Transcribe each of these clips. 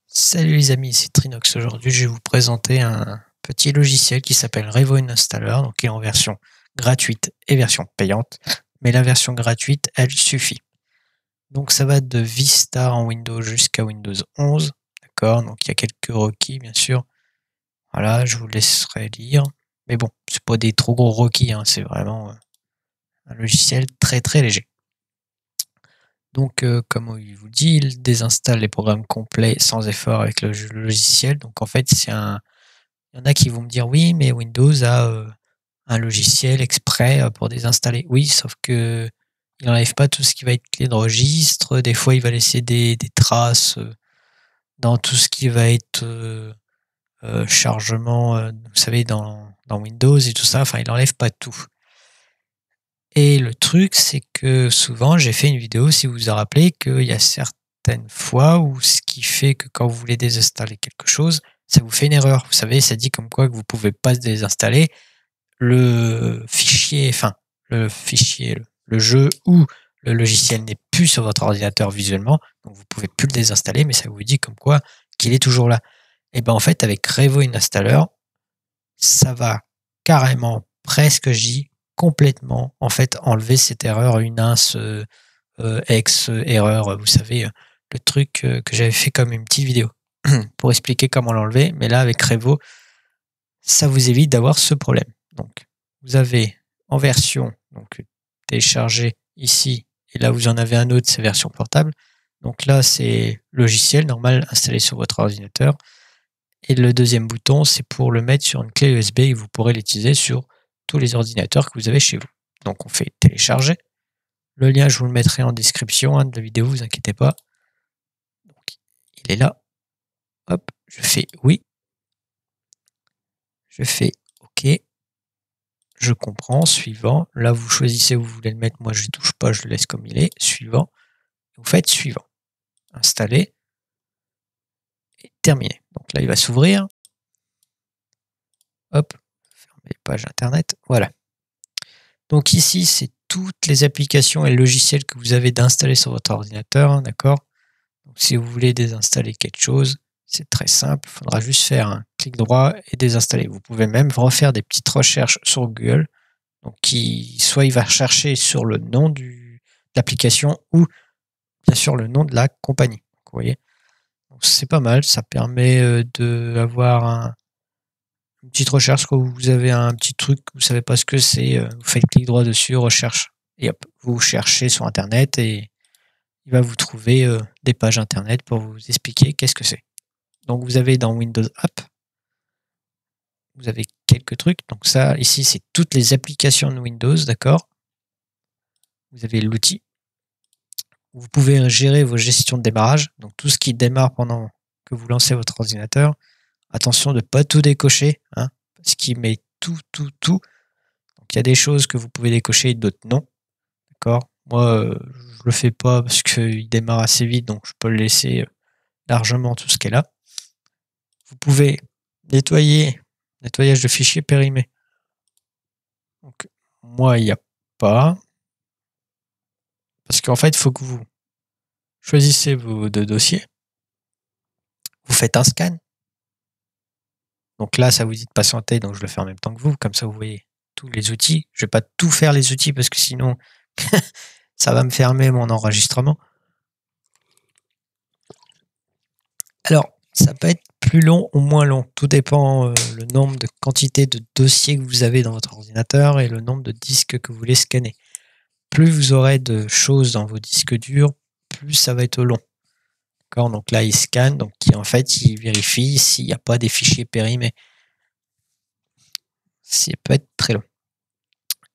Salut les amis, c'est Trinox. Aujourd'hui, je vais vous présenter un petit logiciel qui s'appelle Revo Installer, donc qui est en version gratuite et version payante. Mais la version gratuite, elle suffit. Donc ça va de Vista en Windows jusqu'à Windows 11. D'accord, donc il y a quelques requis, bien sûr. Voilà, je vous laisserai lire. Mais bon, c'est pas des trop gros requis, hein, c'est vraiment un logiciel très très léger. Donc, comme il vous dit, il désinstalle les programmes complets sans effort avec le logiciel. Donc, en fait, il y en a qui vont me dire oui, mais Windows a un logiciel exprès pour désinstaller. Oui, sauf que il n'enlève pas tout ce qui va être clé de registre. Des fois, il va laisser des traces dans tout ce qui va être chargement, vous savez, dans Windows et tout ça. Enfin, il n'enlève pas tout. Et le truc, c'est que souvent, j'ai fait une vidéo, si vous vous en rappelez, qu'il y a certaines fois où ce qui fait que quand vous voulez désinstaller quelque chose, ça vous fait une erreur. Vous savez, ça dit comme quoi que vous pouvez pas désinstaller le fichier, enfin, le jeu ou le logiciel n'est plus sur votre ordinateur visuellement, donc vous pouvez plus le désinstaller, mais ça vous dit comme quoi qu'il est toujours là. Et ben en fait, avec Revo Installer, ça va carrément, presque, je dis, complètement, en fait, enlever cette erreur UNINS ex erreur, vous savez, le truc que j'avais fait comme une petite vidéo pour expliquer comment l'enlever. Mais là, avec Revo, ça vous évite d'avoir ce problème. Donc, vous avez en version donc téléchargée ici, et là vous en avez un autre, c'est version portable. Donc là, c'est logiciel normal installé sur votre ordinateur. Et le deuxième bouton, c'est pour le mettre sur une clé USB et vous pourrez l'utiliser sur tous les ordinateurs que vous avez chez vous. Donc on fait télécharger. Le lien, je vous le mettrai en description de la vidéo, vous inquiétez pas. Donc, il est là. Hop, je fais oui. Je fais OK. Je comprends, suivant. Là, vous choisissez où vous voulez le mettre. Moi, je ne touche pas, je le laisse comme il est. Suivant. Vous faites suivant. Installer. Et terminé. Donc là, il va s'ouvrir. Hop, fermer page internet. Voilà. Donc ici, c'est toutes les applications et logiciels que vous avez d'installer sur votre ordinateur, hein, d'accord? Donc si vous voulez désinstaller quelque chose, c'est très simple, il faudra juste faire un clic droit et désinstaller. Vous pouvez même refaire des petites recherches sur Google, donc soit il va chercher sur le nom de l'application ou bien sûr le nom de la compagnie. Donc, vous voyez, c'est pas mal, ça permet d'avoir une petite recherche quand vous avez un petit truc, vous savez pas ce que c'est, vous faites clic droit dessus, recherche, et hop, vous cherchez sur internet et il va vous trouver des pages internet pour vous expliquer qu'est-ce que c'est. Donc vous avez dans Windows App, vous avez quelques trucs. Donc ça, ici, c'est toutes les applications de Windows, d'accord? Vous avez l'outil. Vous pouvez gérer vos gestions de démarrage, donc tout ce qui démarre pendant que vous lancez votre ordinateur. Attention de ne pas tout décocher, hein, parce qu'il met tout. Donc il y a des choses que vous pouvez décocher, d'autres non. D'accord? Moi, je le fais pas parce qu'il démarre assez vite, donc je peux le laisser largement tout ce qui est là. Vous pouvez nettoyage de fichiers périmés. Donc moi, il n'y a pas. Parce qu'en fait, il faut que vous choisissez vos deux dossiers. Vous faites un scan. Donc là, ça vous dit de patienter, donc je le fais en même temps que vous. Comme ça, vous voyez tous les outils. Je ne vais pas tout faire les outils parce que sinon, ça va me fermer mon enregistrement. Alors, ça peut être plus long ou moins long. Tout dépend le nombre de quantité de dossiers que vous avez dans votre ordinateur et le nombre de disques que vous voulez scanner. Plus vous aurez de choses dans vos disques durs, plus ça va être long. D'accord? Donc là, il scanne, donc en fait, il vérifie s'il n'y a pas des fichiers périmés. Ça peut être très long.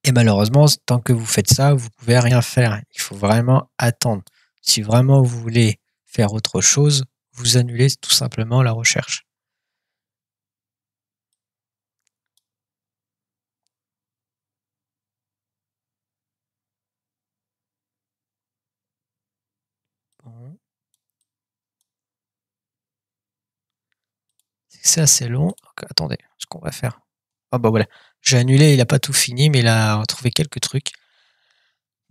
Et malheureusement, tant que vous faites ça, vous ne pouvez rien faire. Il faut vraiment attendre. Si vraiment vous voulez faire autre chose, vous annulez tout simplement la recherche. Bon. C'est assez long. Donc, attendez, ce qu'on va faire. Ah bah voilà, j'ai annulé, il n'a pas tout fini, mais il a retrouvé quelques trucs.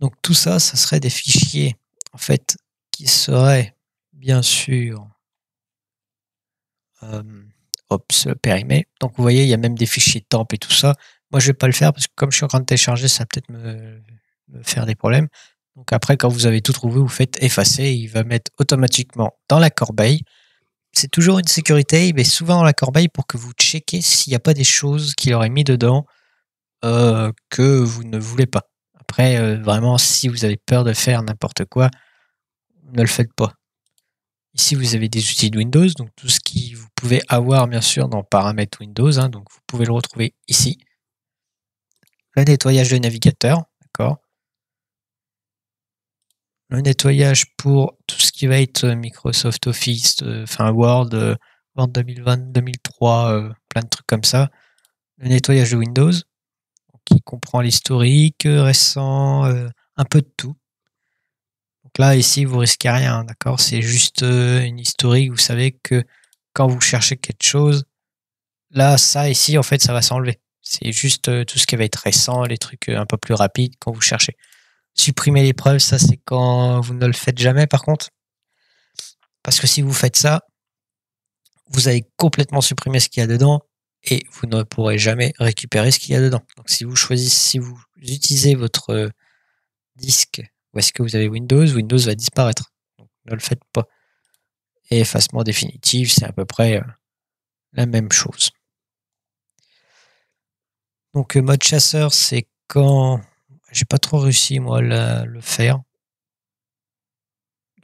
Donc tout ça, ça serait des fichiers, en fait, qui seraient, bien sûr, ops, périmé. Donc vous voyez, il y a même des fichiers temp et tout ça. Moi, je vais pas le faire parce que comme je suis en train de télécharger, ça va peut-être me faire des problèmes. Donc après, quand vous avez tout trouvé, vous faites effacer, il va mettre automatiquement dans la corbeille. C'est toujours une sécurité, il met souvent dans la corbeille pour que vous checkez s'il n'y a pas des choses qu'il aurait mis dedans que vous ne voulez pas. Après, vraiment, si vous avez peur de faire n'importe quoi, ne le faites pas. Ici, vous avez des outils de Windows, donc tout ce qui vous pouvez avoir bien sûr dans paramètres Windows, hein, donc vous pouvez le retrouver ici. Le nettoyage de navigateur, d'accord. Le nettoyage pour tout ce qui va être Microsoft Office, enfin Word, Word 2020, 2003, plein de trucs comme ça. Le nettoyage de Windows, qui comprend l'historique récent, un peu de tout. Donc là, ici, vous risquez rien, d'accord? C'est juste une historique. Vous savez que quand vous cherchez quelque chose, là, ça ici, en fait, ça va s'enlever. C'est juste tout ce qui va être récent, les trucs un peu plus rapides quand vous cherchez. Supprimer les preuves, ça, c'est quand vous ne le faites jamais, par contre. Parce que si vous faites ça, vous allez complètement supprimer ce qu'il y a dedans et vous ne pourrez jamais récupérer ce qu'il y a dedans. Donc, si vous choisissez, si vous utilisez votre disque où est-ce que vous avez Windows, Windows va disparaître. Donc, ne le faites pas. Et effacement définitif, c'est à peu près la même chose. Donc, mode chasseur, c'est quand j'ai pas trop réussi, moi, à le faire.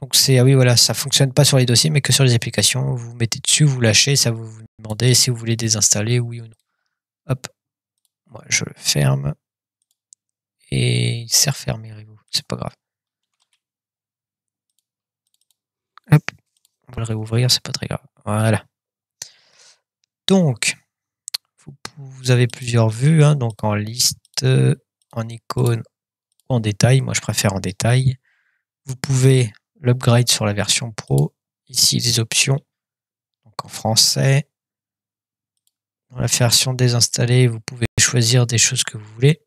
Donc, c'est, ah oui, voilà, ça fonctionne pas sur les dossiers, mais que sur les applications. Vous mettez dessus, vous lâchez, ça vous demandez si vous voulez désinstaller, oui ou non. Hop, moi, je le ferme. Et il s'est refermé, c'est pas grave. Hop, on va le réouvrir, c'est pas très grave. Voilà. Donc, vous avez plusieurs vues, hein, donc en liste, en icône, en détail. Moi, je préfère en détail. Vous pouvez l'upgrade sur la version Pro. Ici, les options, donc en français. Dans la version désinstallée, vous pouvez choisir des choses que vous voulez.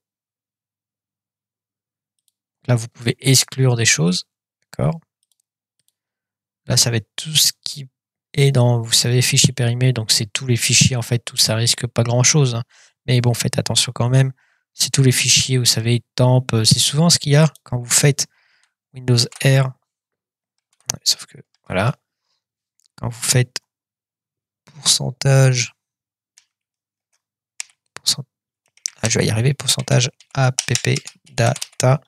Là, vous pouvez exclure des choses. D'accord. Là, ça va être tout ce qui est dans, vous savez, fichiers périmés. Donc, c'est tous les fichiers. En fait, tout ça risque pas grand-chose. Hein. Mais bon, faites attention quand même. C'est tous les fichiers, vous savez, temp. C'est souvent ce qu'il y a quand vous faites Windows R. Sauf que, voilà. Quand vous faites pourcentage, je vais y arriver, pourcentage app data,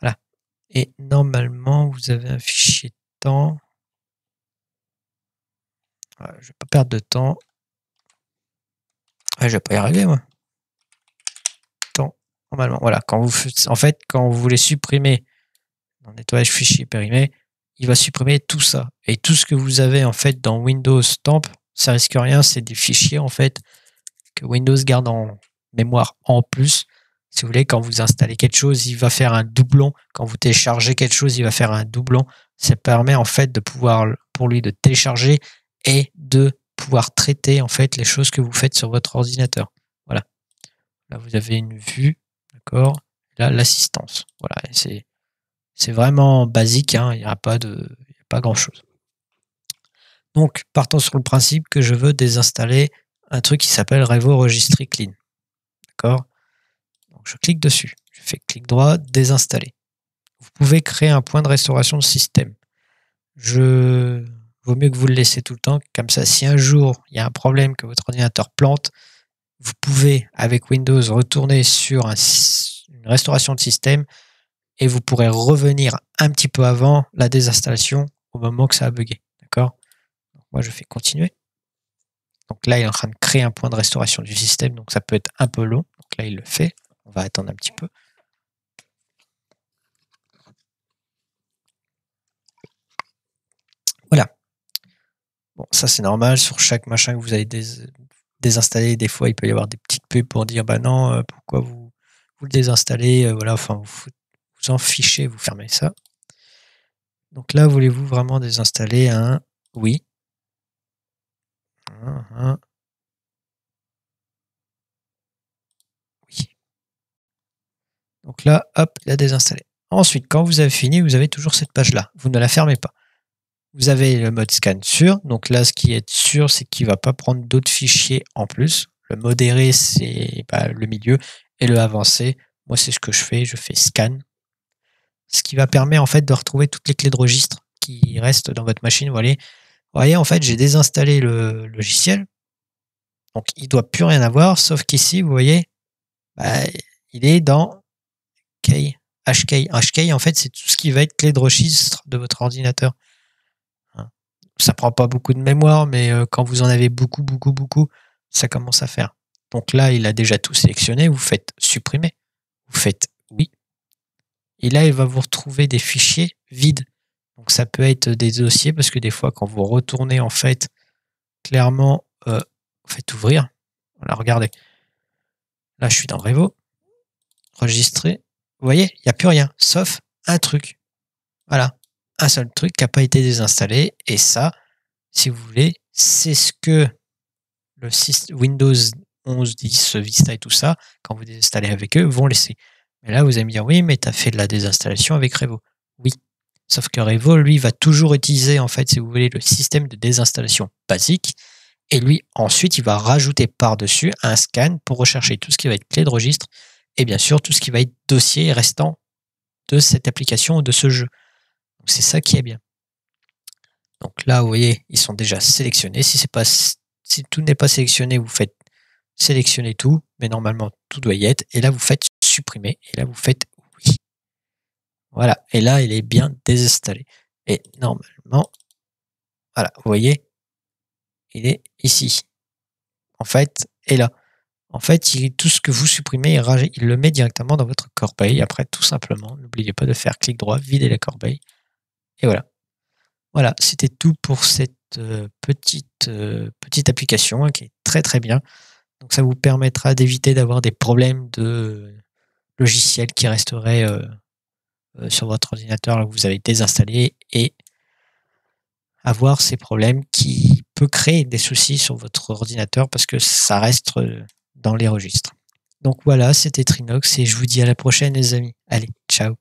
voilà. Et normalement, vous avez un fichier temps. Voilà, je vais pas perdre de temps. Je vais pas y arriver, moi. Temps, normalement, voilà. Quand vous faites, en fait, quand vous voulez supprimer dans nettoyage fichier périmé, il va supprimer tout ça. Et tout ce que vous avez en fait dans Windows Temp, ça risque rien, c'est des fichiers en fait que Windows garde en mémoire en plus. Si vous voulez, quand vous installez quelque chose, il va faire un doublon. Quand vous téléchargez quelque chose, il va faire un doublon. Ça permet en fait de pouvoir, pour lui, de télécharger et de pouvoir traiter en fait les choses que vous faites sur votre ordinateur. Voilà. Là, vous avez une vue, d'accord. Là, l'assistance. Voilà, c'est vraiment basique, hein, il n'y a pas grand-chose. Donc, partons sur le principe que je veux désinstaller un truc qui s'appelle Revo Registry Clean. D'accord? Donc, je clique dessus. Je fais clic droit, désinstaller. Vous pouvez créer un point de restauration de système. Vaut mieux que vous le laissez tout le temps. Comme ça, si un jour, il y a un problème que votre ordinateur plante, vous pouvez, avec Windows, retourner sur une restauration de système et vous pourrez revenir un petit peu avant la désinstallation au moment que ça a bugué. D'accord? Moi, je fais continuer. Donc là, il est en train de créer un point de restauration du système, donc ça peut être un peu long. Donc là, il le fait. On va attendre un petit peu. Voilà. Bon, ça c'est normal. Sur chaque machin que vous avez désinstallé, des fois, il peut y avoir des petites pubs pour dire bah non, pourquoi vous le désinstallez, voilà, enfin, vous en fichez, vous fermez ça. Donc là, voulez-vous vraiment désinstaller un oui. Oui. Donc là, hop, il a désinstallé. Ensuite, quand vous avez fini, vous avez toujours cette page-là. Vous ne la fermez pas. Vous avez le mode scan sûr. Donc là, ce qui est sûr, c'est qu'il ne va pas prendre d'autres fichiers en plus. Le modéré, c'est le milieu. Et le avancé, moi, c'est ce que je fais scan. Ce qui va permettre en fait de retrouver toutes les clés de registre qui restent dans votre machine. Vous voyez, en fait, j'ai désinstallé le logiciel. Donc, il ne doit plus rien avoir, sauf qu'ici, vous voyez, il est dans HK. HK, en fait, c'est tout ce qui va être clé de registre de votre ordinateur. Ça prend pas beaucoup de mémoire, mais quand vous en avez beaucoup, ça commence à faire. Donc là, il a déjà tout sélectionné. Vous faites supprimer. Vous faites oui. Et là, il va vous retrouver des fichiers vides. Donc ça peut être des dossiers, parce que des fois, quand vous retournez, en fait, clairement, vous faites ouvrir. Voilà, regardez. Là, je suis dans Revo. Enregistrer. Vous voyez, il n'y a plus rien, sauf un truc. Voilà. Un seul truc qui n'a pas été désinstallé. Et ça, si vous voulez, c'est ce que le Windows 11, 10, Vista et tout ça, quand vous désinstallez avec eux, vont laisser. Mais là, vous allez me dire, oui, mais tu as fait de la désinstallation avec Revo. Oui. Sauf que Revo, lui, va toujours utiliser, en fait, si vous voulez, le système de désinstallation basique. Et lui, ensuite, il va rajouter par-dessus un scan pour rechercher tout ce qui va être clé de registre et bien sûr tout ce qui va être dossier restant de cette application ou de ce jeu. Donc c'est ça qui est bien. Donc là, vous voyez, ils sont déjà sélectionnés. Si tout n'est pas sélectionné, vous faites sélectionner tout, mais normalement tout doit y être. Et là, vous faites supprimer. Et là, vous faites oui. Voilà. Et là, il est bien désinstallé. Et normalement, voilà, vous voyez, il est ici. En fait, et là. En fait, tout ce que vous supprimez, il le met directement dans votre corbeille. Après, tout simplement, n'oubliez pas de faire clic droit, vider la corbeille. Et voilà. Voilà, c'était tout pour cette petite application qui est très très bien. Donc ça vous permettra d'éviter d'avoir des problèmes de logiciels qui resteraient sur votre ordinateur là, que vous avez désinstallé et avoir ces problèmes qui peut créer des soucis sur votre ordinateur parce que ça reste dans les registres. Donc voilà, c'était Trinox et je vous dis à la prochaine les amis. Allez, ciao.